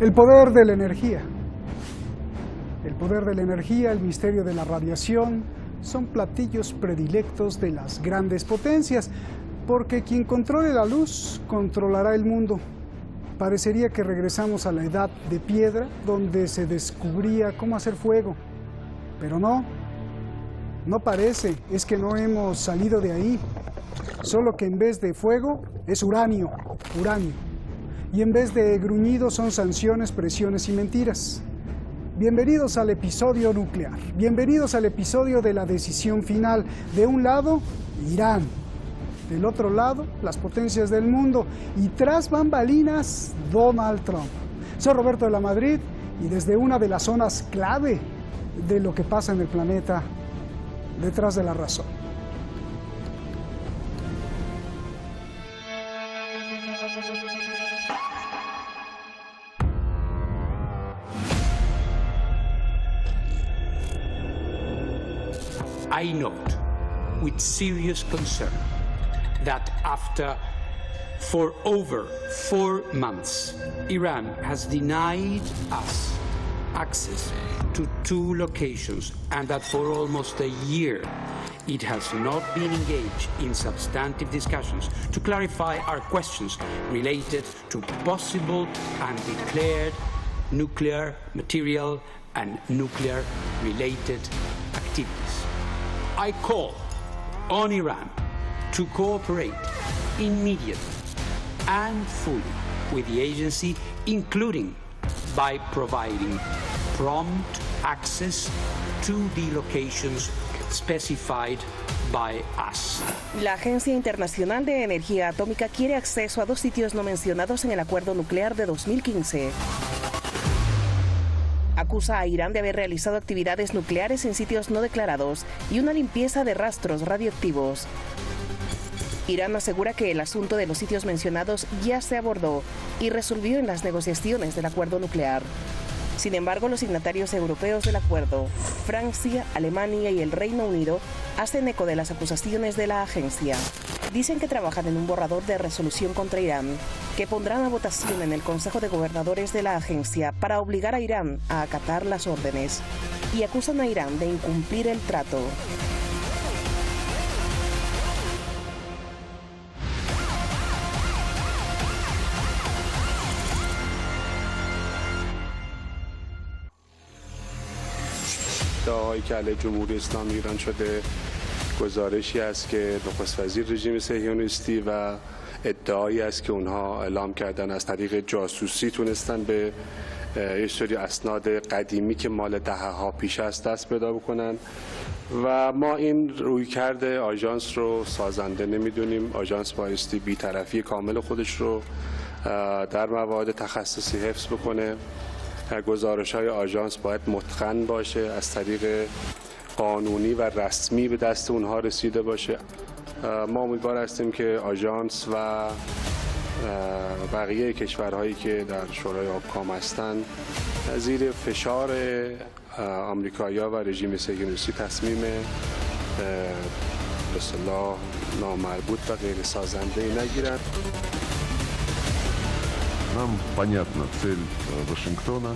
El poder de la energía. El poder de la energía, el misterio de la radiación, son platillos predilectos de las grandes potencias, porque quien controle la luz, controlará el mundo. Parecería que regresamos a la edad de piedra, donde se descubría cómo hacer fuego. Pero no, no parece, es que no hemos salido de ahí. Solo que en vez de fuego, es uranio. Y en vez de gruñidos son sanciones, presiones y mentiras. Bienvenidos al episodio nuclear. Bienvenidos al episodio de la decisión final. De un lado, Irán. Del otro lado, las potencias del mundo. Y tras bambalinas, Donald Trump. Soy Roberto de la Madrid y desde una de las zonas clave de lo que pasa en el planeta, detrás de la razón. I note with serious concern that for over 4 months, Iran has denied us access to 2 locations and that for almost a year it has not been engaged in substantive discussions to clarify our questions related to possible and declared nuclear material and nuclear-related activities. I call on Iran to cooperate immediately and fully with the agency, including by providing prompt access to the locations specified by us. La Agencia Internacional de Energía Atómica quiere acceso a 2 sitios no mencionados en el acuerdo nuclear de 2015. Acusa a Irán de haber realizado actividades nucleares en sitios no declarados y una limpieza de rastros radioactivos. Irán asegura que el asunto de los sitios mencionados ya se abordó y resolvió en las negociaciones del acuerdo nuclear. Sin embargo, los signatarios europeos del acuerdo, Francia, Alemania y el Reino Unido, hacen eco de las acusaciones de la agencia. Dicen que trabajan en un borrador de resolución contra Irán, que pondrán a votación en el Consejo de Gobernadores de la agencia para obligar a Irán a acatar las órdenes. Y acusan a Irán de incumplir el trato. ادعاهایی که علیه جمهوری اسلامی ایران شده گزارشی است که نخست وزیر رژیم صهیونیستی و ادعایی است که اونها اعلام کردن از طریق جاسوسی تونستن به یه سری اسناد قدیمی که مال دهه‌ها پیش است دست پیدا بکنن و ما این رویکرد آژانس رو سازنده نمیدونیم. آژانس بایستی بی‌طرفی کامل خودش رو در موارد تخصصی حفظ بکنه. گزارش‌های آژانس باید متقن باشه، از طریق قانونی و رسمی به دست اونها رسیده باشه. ما امیدوار هستیم که آژانس و بقیه کشورهایی که در شورای آبکام هستند زیر فشار آمریکایی‌ها و رژیم صهیونیستی تصمیم به اصطلاح نامربوط و غیر سازنده‌ای نگیرند. Нам понятна цель Вашингтона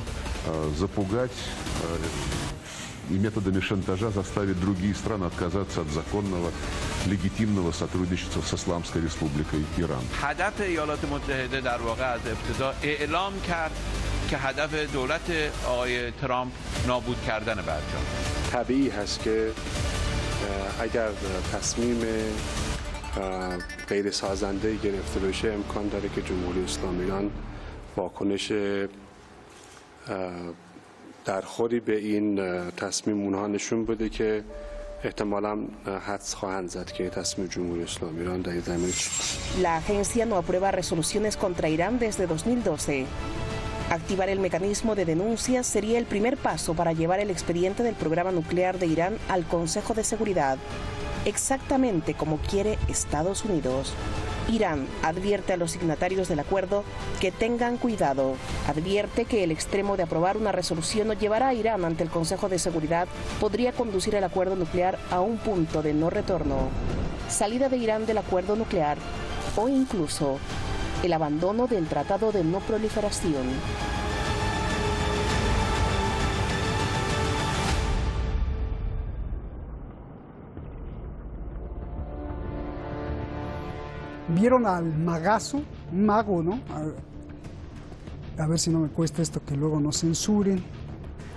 запугать и методами шантажа заставить другие страны отказаться от законного, легитимного сотрудничества с Исламской Республикой Иран. هدف ایالات متحده در واقع از ابتدا اعلام کرد که هدف دولت آقای ترامپ نابود کردن برجام. طبیعی هست که اگر تصمیم غیر سازنده گرفته بشه امکان داره که جمهوری اسلامی ایران واکنش درخوری به این تصمیم اونها نشون بده که احتمالاً حدس خواهند زد که تصمیم جمهوری اسلامی ایران در این زمینه چیست. La agencia no aprueba resoluciones contra Irán desde 2012. Activar el mecanismo de denuncias sería el primer paso para llevar el expediente del programa nuclear de Irán al Consejo de Seguridad, exactamente como quiere Estados Unidos. Irán advierte a los signatarios del acuerdo que tengan cuidado. Advierte que el extremo de aprobar una resolución o llevará a Irán ante el Consejo de Seguridad podría conducir el acuerdo nuclear a un punto de no retorno. Salida de Irán del acuerdo nuclear o incluso el abandono del Tratado de No Proliferación. ¿Vieron al magazo? Un mago, ¿no? A ver si no me cuesta esto que luego nos censuren.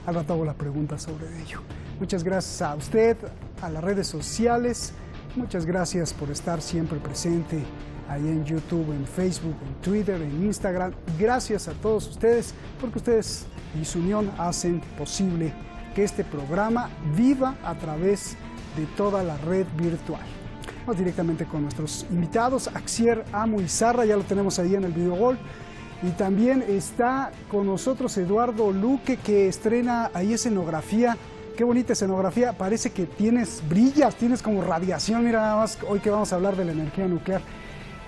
Al rato hago la pregunta sobre ello. Muchas gracias a usted, a las redes sociales. Muchas gracias por estar siempre presente ahí en YouTube, en Facebook, en Twitter, en Instagram. Gracias a todos ustedes, porque ustedes y su unión hacen posible que este programa viva a través de toda la red virtual. Vamos directamente con nuestros invitados. Axier Amo Izarra, ya lo tenemos ahí en el videogol. Y también está con nosotros Eduardo Luque, que estrena ahí escenografía. Qué bonita escenografía, parece que brillas, tienes como radiación. Mira nada más, hoy que vamos a hablar de la energía nuclear.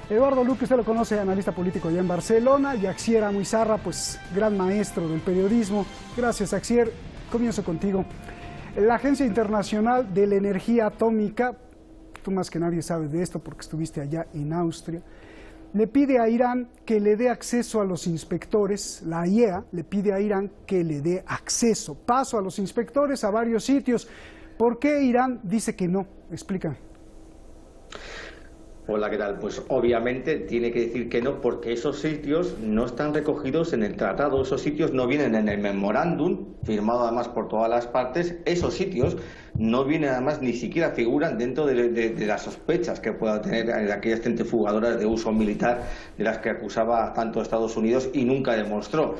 Eduardo Luque, usted lo conoce, analista político allá en Barcelona, y Axier Amo Izarra, pues gran maestro del periodismo. Gracias, Axier. Comienzo contigo. La Agencia Internacional de la Energía Atómica, tú más que nadie sabes de esto porque estuviste allá en Austria, le pide a Irán que le dé acceso a los inspectores. La IEA le pide a Irán que le dé paso a los inspectores a varios sitios. ¿Por qué Irán dice que no? Explícame. Hola, ¿qué tal? Pues obviamente tiene que decir que no, porque esos sitios no están recogidos en el tratado, esos sitios no vienen en el memorándum, firmado además por todas las partes, esos sitios no vienen además, ni siquiera figuran dentro de las sospechas que pueda tener aquellas centrifugadoras de uso militar de las que acusaba tanto Estados Unidos y nunca demostró.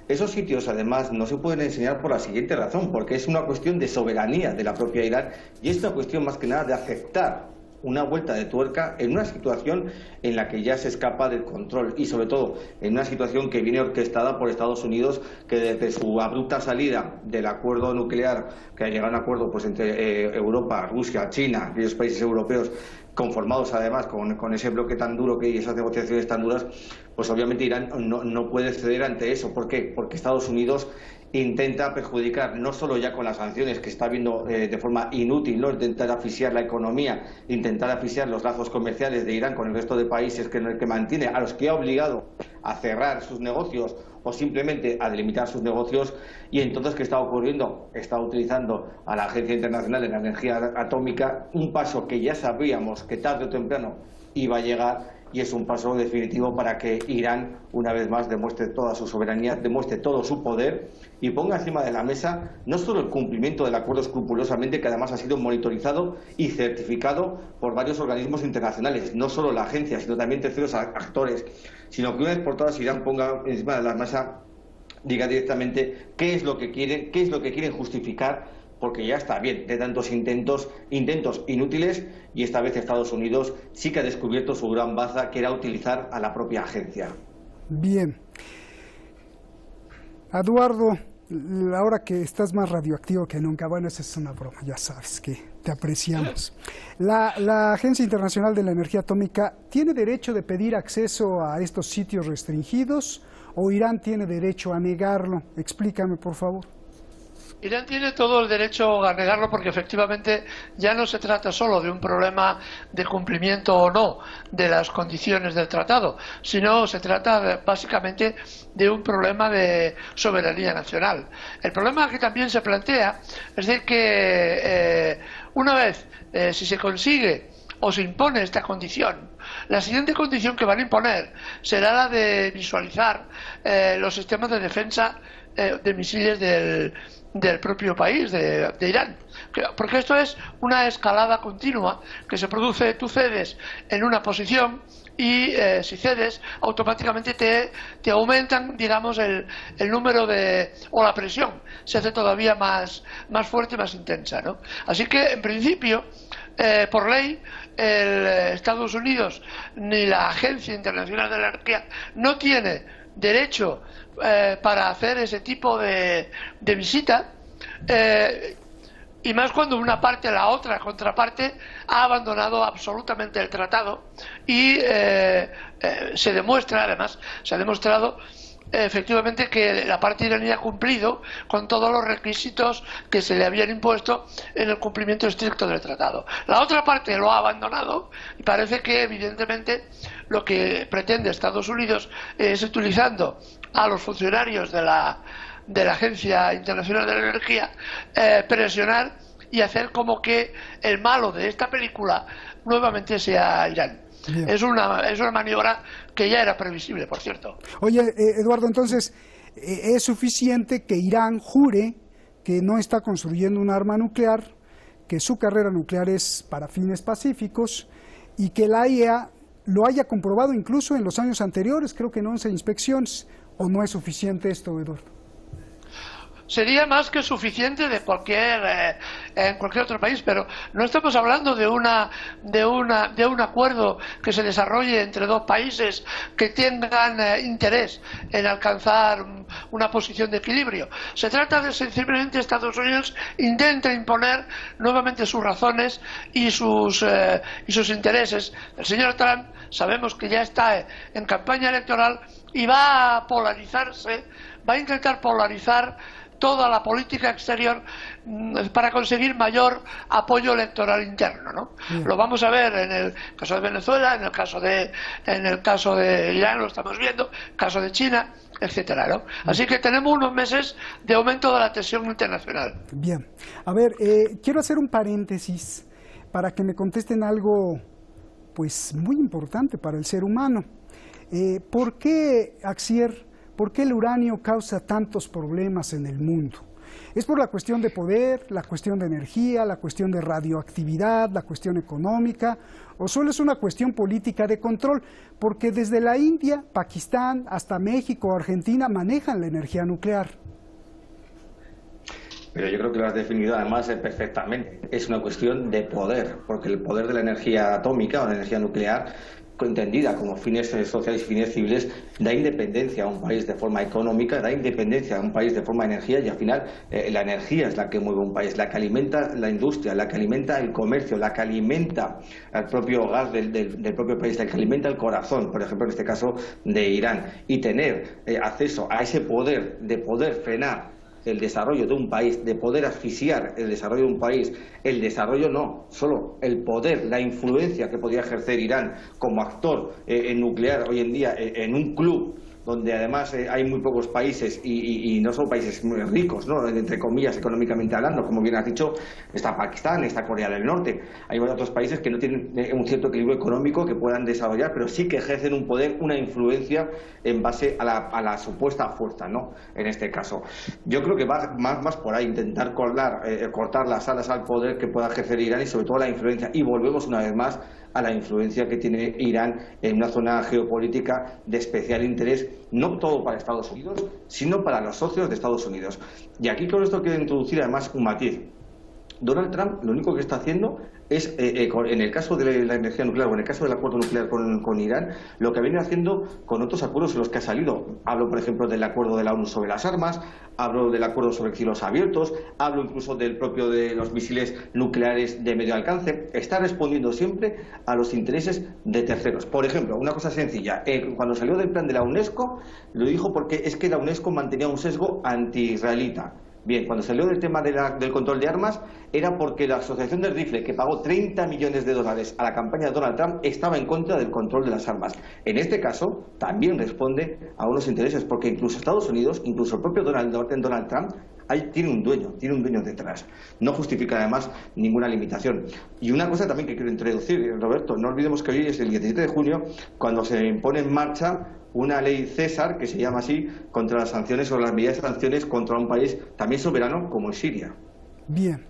Esos sitios, además, no se pueden enseñar por la siguiente razón, porque es una cuestión de soberanía de la propia Irán y es una cuestión más que nada de aceptar una vuelta de tuerca en una situación en la que ya se escapa del control y sobre todo en una situación que viene orquestada por Estados Unidos, que desde su abrupta salida del acuerdo nuclear, que ha llegado a un acuerdo pues entre Europa, Rusia, China, aquellos países europeos conformados además con ese bloque tan duro y esas negociaciones tan duras, pues obviamente Irán no puede ceder ante eso. ¿Por qué? Porque Estados Unidos intenta perjudicar, no solo ya con las sanciones que está viendo de forma inútil, ¿no? Intentar asfixiar la economía, intentar asfixiar los lazos comerciales de Irán con el resto de países que mantiene, a los que ha obligado a cerrar sus negocios o simplemente a delimitar sus negocios. Y entonces, ¿qué está ocurriendo? Está utilizando a la Agencia Internacional de la Energía Atómica, un paso que ya sabíamos que tarde o temprano iba a llegar, y es un paso definitivo para que Irán, una vez más, demuestre toda su soberanía, demuestre todo su poder y ponga encima de la mesa no solo el cumplimiento del acuerdo escrupulosamente, que además ha sido monitorizado y certificado por varios organismos internacionales, no solo la agencia, sino también terceros actores, sino que una vez por todas Irán ponga encima de la mesa, diga directamente qué es lo que quieren justificar, porque ya está bien de tantos intentos inútiles, y esta vez Estados Unidos sí que ha descubierto su gran baza, que era utilizar a la propia agencia. Bien. Eduardo, ahora que estás más radioactivo que nunca, bueno, esa es una broma, ya sabes que te apreciamos. La Agencia Internacional de la Energía Atómica ¿tiene derecho de pedir acceso a estos sitios restringidos o Irán tiene derecho a negarlo? Explícame, por favor. Irán tiene todo el derecho a negarlo, porque efectivamente ya no se trata solo de un problema de cumplimiento o no de las condiciones del tratado, sino se trata básicamente de un problema de soberanía nacional. El problema que también se plantea es de que una vez si se consigue o se impone esta condición, la siguiente condición que van a imponer será la de visualizar los sistemas de defensa de misiles del propio país, de Irán. Porque esto es una escalada continua que se produce. Tú cedes en una posición y si cedes automáticamente te aumentan, digamos, el número o la presión se hace todavía más fuerte y más intensa, ¿no? Así que en principio por ley Estados Unidos ni la Agencia Internacional de la Energía no tiene derecho para hacer ese tipo de visita, y más cuando una parte, la otra contraparte, ha abandonado absolutamente el tratado y se demuestra, además, se ha demostrado efectivamente que la parte iraní ha cumplido con todos los requisitos que se le habían impuesto en el cumplimiento estricto del tratado. La otra parte lo ha abandonado y parece que evidentemente lo que pretende Estados Unidos es, utilizando a los funcionarios de la Agencia Internacional de la Energía, presionar y hacer como que el malo de esta película nuevamente sea Irán. Es una maniobra que ya era previsible, por cierto. Oye, Eduardo, entonces, ¿es suficiente que Irán jure que no está construyendo un arma nuclear, que su carrera nuclear es para fines pacíficos y que la IAEA lo haya comprobado incluso en los años anteriores, creo que en 11 inspecciones, o no es suficiente esto, Eduardo? Sería más que suficiente en cualquier otro país, pero no estamos hablando de un acuerdo que se desarrolle entre dos países que tengan interés en alcanzar una posición de equilibrio. Se trata de simplemente Estados Unidos intenta imponer nuevamente sus razones y sus intereses. El señor Trump sabemos que ya está en campaña electoral y va a polarizarse, va a intentar polarizar toda la política exterior para conseguir mayor apoyo electoral interno, ¿no? Lo vamos a ver en el caso de Venezuela, en el caso de Irán, lo estamos viendo, en el caso de China, etcétera, ¿no? Así que tenemos unos meses de aumento de la tensión internacional. Bien, a ver, quiero hacer un paréntesis para que me contesten algo pues muy importante para el ser humano. ¿Por qué, Axier, por qué el uranio causa tantos problemas en el mundo? ¿Es por la cuestión de poder, la cuestión de energía, la cuestión de radioactividad, la cuestión económica, o solo es una cuestión política de control? Porque desde la India, Pakistán, hasta México o Argentina manejan la energía nuclear. Pero yo creo que lo has definido además perfectamente. Es una cuestión de poder, porque el poder de la energía atómica o la energía nuclear, entendida como fines sociales y fines civiles, da independencia a un país de forma económica, da independencia a un país de forma de energía, y al final la energía es la que mueve un país, la que alimenta la industria, la que alimenta el comercio, la que alimenta el propio hogar del propio país, la que alimenta el corazón, por ejemplo en este caso de Irán. Y tener acceso a ese poder de poder frenar el desarrollo de un país, de poder asfixiar el desarrollo de un país, el desarrollo no, solo el poder, la influencia que podía ejercer Irán como actor nuclear hoy en día en un club donde además hay muy pocos países y no son países muy ricos, ¿no?, entre comillas, económicamente hablando, como bien has dicho, está Pakistán, está Corea del Norte, hay otros países que no tienen un cierto equilibrio económico que puedan desarrollar, pero sí que ejercen un poder, una influencia en base a la supuesta fuerza, ¿no?, en este caso. Yo creo que va más por ahí, intentar cortar las alas al poder que pueda ejercer Irán y sobre todo la influencia, y volvemos una vez más a la influencia que tiene Irán en una zona geopolítica de especial interés, no todo para Estados Unidos, sino para los socios de Estados Unidos. Y aquí con esto quiero introducir además un matiz. Donald Trump lo único que está haciendo es, en el caso de la energía nuclear o en el caso del acuerdo nuclear con Irán, lo que viene haciendo con otros acuerdos en los que ha salido. Hablo, por ejemplo, del acuerdo de la ONU sobre las armas, hablo del acuerdo sobre cielos abiertos, hablo incluso del propio de los misiles nucleares de medio alcance. Está respondiendo siempre a los intereses de terceros. Por ejemplo, una cosa sencilla, cuando salió del plan de la UNESCO, lo dijo porque es que la UNESCO mantenía un sesgo anti-israelita. Bien, cuando salió del tema del control de armas era porque la Asociación del Rifle, que pagó $30 millones a la campaña de Donald Trump, estaba en contra del control de las armas. En este caso también responde a unos intereses, porque incluso Estados Unidos, incluso el propio Donald Trump, tiene un dueño detrás. No justifica además ninguna limitación. Y una cosa también que quiero introducir, Roberto, no olvidemos que hoy es el 17 de junio cuando se pone en marcha una ley César, que se llama así, contra las sanciones o las medidas de sanciones contra un país también soberano como es Siria. Bien.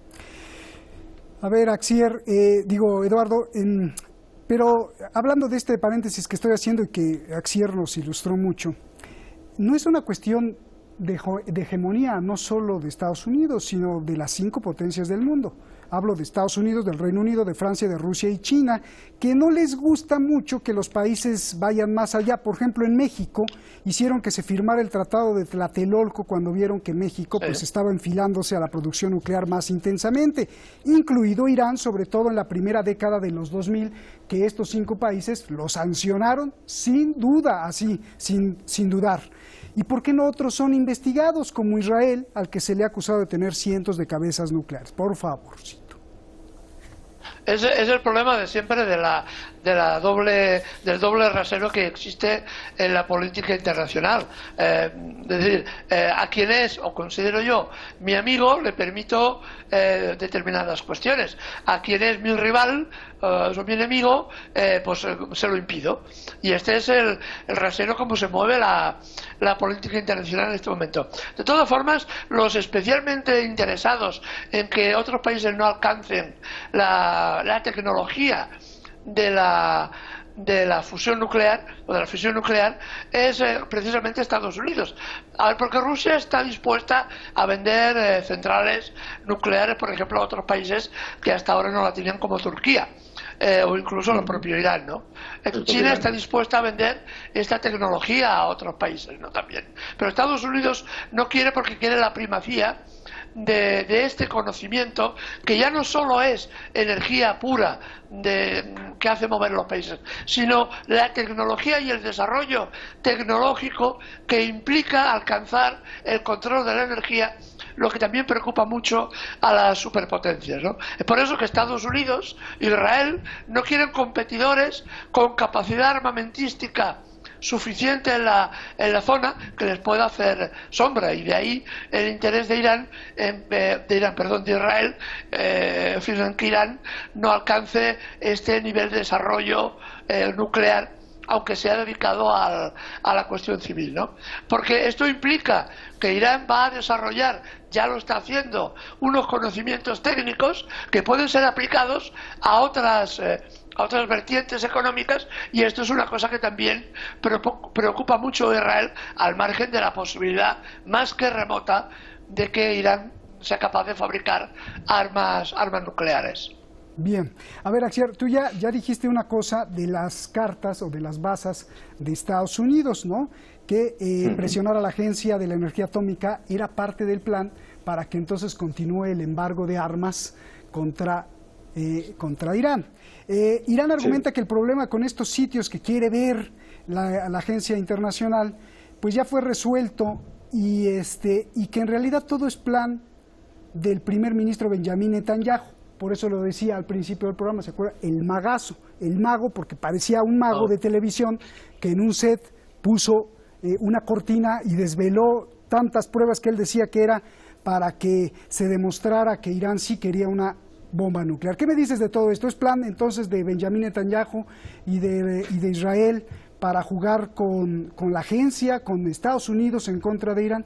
A ver, Axier, Eduardo, pero hablando de este paréntesis que estoy haciendo y que Axier nos ilustró mucho, no es una cuestión de hegemonía no solo de Estados Unidos, sino de las 5 potencias del mundo. Hablo de Estados Unidos, del Reino Unido, de Francia, de Rusia y China, que no les gusta mucho que los países vayan más allá. Por ejemplo, en México hicieron que se firmara el Tratado de Tlatelolco cuando vieron que México pues estaba enfilándose a la producción nuclear más intensamente, incluido Irán, sobre todo en la primera década de los 2000, que estos 5 países lo sancionaron sin duda, así, sin dudar. ¿Y por qué no otros son investigados, como Israel, al que se le ha acusado de tener cientos de cabezas nucleares? Por favor. es el problema de siempre del doble rasero que existe en la política internacional. Es decir, a quien es, o considero yo, mi amigo, le permito determinadas cuestiones. A quien es mi rival o mi enemigo, pues se lo impido. Y este es el rasero como se mueve la política internacional en este momento. De todas formas, los especialmente interesados en que otros países no alcancen la tecnología de la fusión nuclear o de la fisión nuclear es precisamente Estados Unidos. Porque Rusia está dispuesta a vender centrales nucleares, por ejemplo, a otros países que hasta ahora no la tenían, como Turquía. O incluso el propio Irán, ¿no? China está dispuesta a vender esta tecnología a otros países, ¿no? También. Pero Estados Unidos no quiere, porque quiere la primacía de este conocimiento, que ya no solo es energía pura que hace mover los países, sino la tecnología y el desarrollo tecnológico que implica alcanzar el control de la energía, lo que también preocupa mucho a las superpotencias, ¿no? Es por eso que Estados Unidos e Israel no quieren competidores con capacidad armamentística suficiente en la zona que les pueda hacer sombra, y de ahí el interés de Israel en que Irán no alcance este nivel de desarrollo nuclear, aunque sea dedicado a la cuestión civil, ¿no? Porque esto implica que Irán va a desarrollar, ya lo está haciendo, unos conocimientos técnicos que pueden ser aplicados a otras vertientes económicas, y esto es una cosa que también preocupa mucho a Israel, al margen de la posibilidad más que remota de que Irán sea capaz de fabricar armas nucleares. Bien, a ver, Axiar, tú ya dijiste una cosa de las cartas o de las bazas de Estados Unidos, ¿no? Que presionar a la Agencia de la Energía Atómica era parte del plan para que entonces continúe el embargo de armas contra Irán. Irán argumenta que el problema con estos sitios que quiere ver la agencia internacional, pues ya fue resuelto, y que en realidad todo es plan del primer ministro Benjamín Netanyahu. Por eso lo decía al principio del programa, ¿se acuerda? El magazo, el mago, porque parecía un mago de televisión que en un set puso una cortina y desveló tantas pruebas que él decía que era para que se demostrara que Irán sí quería una bomba nuclear. ¿Qué me dices de todo esto? ¿Es plan entonces de Benjamín Netanyahu y de Israel para jugar con la agencia, con Estados Unidos en contra de Irán?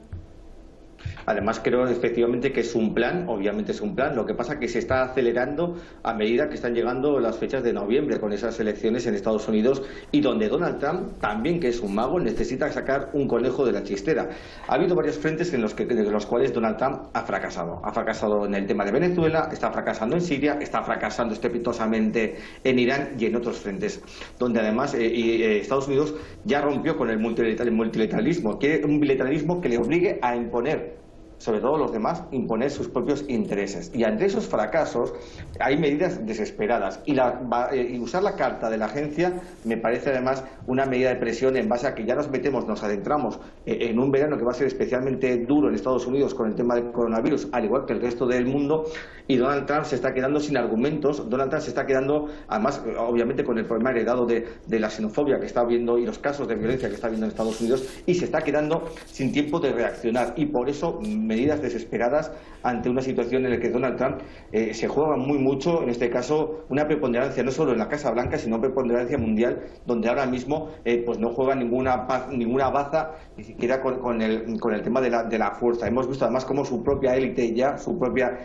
Además, creo efectivamente que es un plan, obviamente es un plan. Lo que pasa es que se está acelerando a medida que están llegando las fechas de noviembre con esas elecciones en Estados Unidos, y donde Donald Trump, también que es un mago, necesita sacar un conejo de la chistera. Ha habido varios frentes de los cuales Donald Trump ha fracasado. Ha fracasado en el tema de Venezuela, está fracasando en Siria, está fracasando estrepitosamente en Irán y en otros frentes, donde además Estados Unidos ya rompió con el multilateralismo. Quiere un bilateralismo que le obligue a imponer, sobre todo los demás, imponer sus propios intereses. Y ante esos fracasos hay medidas desesperadas, y usar la carta de la agencia me parece además una medida de presión en base a que ya nos adentramos en un verano que va a ser especialmente duro en Estados Unidos con el tema del coronavirus, al igual que el resto del mundo, y Donald Trump se está quedando sin argumentos. Donald Trump se está quedando, además, obviamente con el problema heredado de la xenofobia que está habiendo y los casos de violencia que está habiendo en Estados Unidos, y se está quedando sin tiempo de reaccionar, y por eso medidas desesperadas ante una situación en la que Donald Trump se juega muy mucho, en este caso una preponderancia no solo en la Casa Blanca, sino preponderancia mundial, donde ahora mismo pues no juega ninguna baza, ni siquiera con el tema de la fuerza. Hemos visto además cómo su propia élite, ya su propia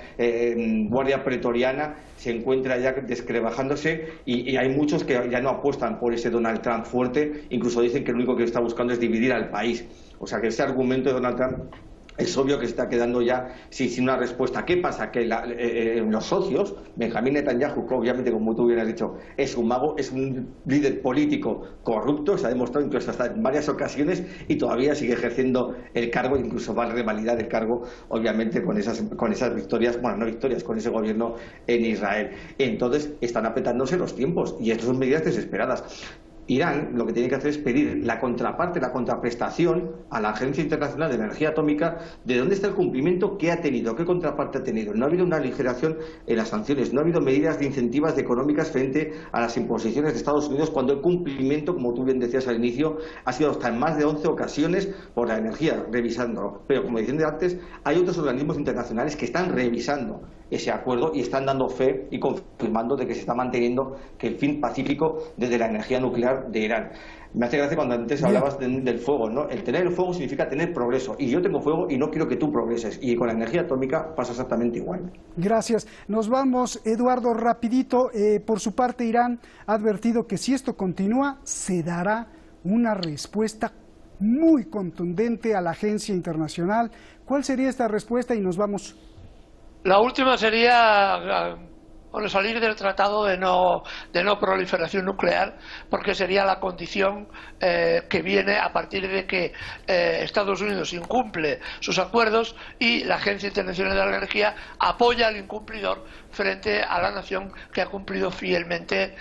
guardia pretoriana, se encuentra ya descrebajándose, y hay muchos que ya no apuestan por ese Donald Trump fuerte, incluso dicen que lo único que está buscando es dividir al país. O sea que ese argumento de Donald Trump es obvio que se está quedando ya sin una respuesta. ¿Qué pasa? Que los socios, Benjamín Netanyahu, que obviamente, como tú bien has dicho, es un mago, es un líder político corrupto, se ha demostrado incluso hasta en varias ocasiones, y todavía sigue ejerciendo el cargo, incluso va a revalidar el cargo, obviamente, con esas victorias, bueno, no victorias, con ese gobierno en Israel. Entonces, están apretándose los tiempos, y estas son medidas desesperadas. Irán lo que tiene que hacer es pedir la contraparte, la contraprestación a la Agencia Internacional de Energía Atómica de dónde está el cumplimiento que ha tenido, qué contraparte ha tenido. No ha habido una aligeración en las sanciones, no ha habido medidas de incentivas económicas frente a las imposiciones de Estados Unidos cuando el cumplimiento, como tú bien decías al inicio, ha sido hasta en más de 11 ocasiones por la energía, revisándolo. Pero como decía antes, hay otros organismos internacionales que están revisando ese acuerdo y están dando fe y confirmando de que se está manteniendo que el fin pacífico desde la energía nuclear de Irán. Me hace gracia cuando antes hablabas del fuego, ¿no? El tener el fuego significa tener progreso, y yo tengo fuego y no quiero que tú progreses, y con la energía atómica pasa exactamente igual. Gracias. Nos vamos, Eduardo, rapidito. Por su parte, Irán ha advertido que si esto continúa, se dará una respuesta muy contundente a la agencia internacional. ¿Cuál sería esta respuesta? Y nos vamos. La última sería salir del tratado de no proliferación nuclear, porque sería la condición que viene a partir de que Estados Unidos incumple sus acuerdos y la Agencia Internacional de la Energía apoya al incumplidor frente a la nación que ha cumplido fielmente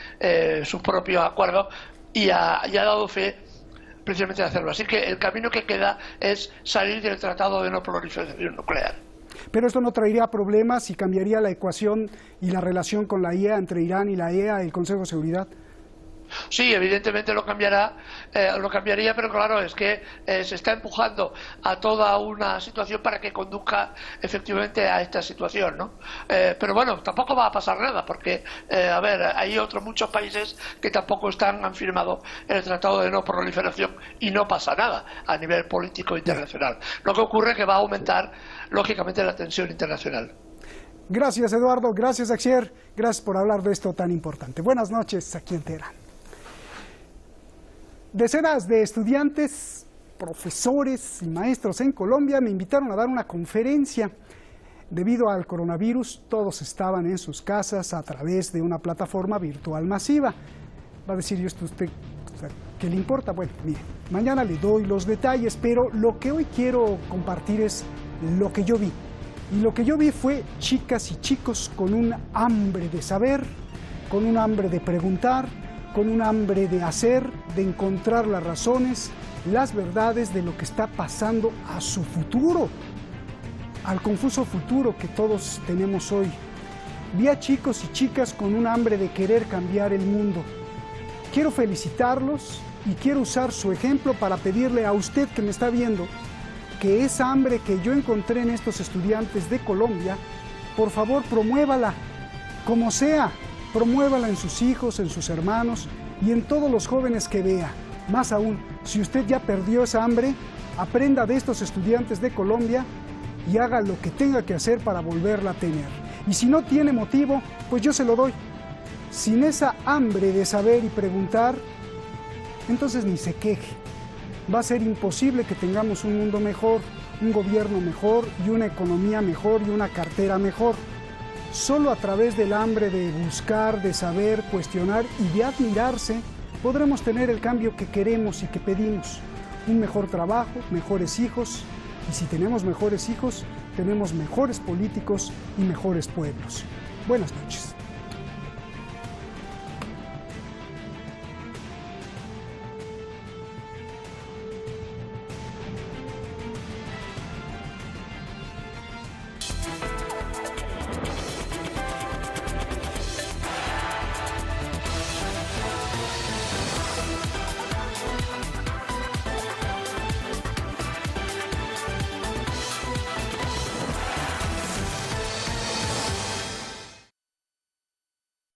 su propio acuerdo y ha dado fe precisamente de hacerlo. Así que el camino que queda es salir del tratado de no proliferación nuclear. Pero esto no traería problemas y cambiaría la ecuación y la relación con la IEA, entre Irán y la IEA, el Consejo de Seguridad. Sí, evidentemente lo cambiaría, pero claro, es que se está empujando a toda una situación para que conduzca efectivamente a esta situación, ¿no? Pero bueno, tampoco va a pasar nada, porque, hay muchos países que tampoco han firmado el Tratado de No Proliferación y no pasa nada a nivel político internacional. Lo que ocurre es que va a aumentar, lógicamente, la tensión internacional. Gracias, Eduardo. Gracias, Axier. Gracias por hablar de esto tan importante. Buenas noches aquí en Teherán. Decenas de estudiantes, profesores y maestros en Colombia me invitaron a dar una conferencia. Debido al coronavirus, todos estaban en sus casas a través de una plataforma virtual masiva. Va a decir, ¿usted qué le importa? Bueno, mire, mañana le doy los detalles, pero lo que hoy quiero compartir es lo que yo vi. Y lo que yo vi fue chicas y chicos con un hambre de saber, con un hambre de preguntar, con un hambre de hacer, de encontrar las razones, las verdades de lo que está pasando a su futuro, al confuso futuro que todos tenemos hoy. Vi a chicos y chicas con un hambre de querer cambiar el mundo. Quiero felicitarlos y quiero usar su ejemplo para pedirle a usted que me está viendo que esa hambre que yo encontré en estos estudiantes de Colombia, por favor promuévala, como sea. Promuévala en sus hijos, en sus hermanos y en todos los jóvenes que vea. Más aún, si usted ya perdió esa hambre, aprenda de estos estudiantes de Colombia y haga lo que tenga que hacer para volverla a tener. Y si no tiene motivo, pues yo se lo doy. Sin esa hambre de saber y preguntar, entonces ni se queje. Va a ser imposible que tengamos un mundo mejor, un gobierno mejor y una economía mejor y una cartera mejor. Solo a través del hambre de buscar, de saber, cuestionar y de admirarse, podremos tener el cambio que queremos y que pedimos. Un mejor trabajo, mejores hijos, y si tenemos mejores hijos, tenemos mejores políticos y mejores pueblos. Buenas noches.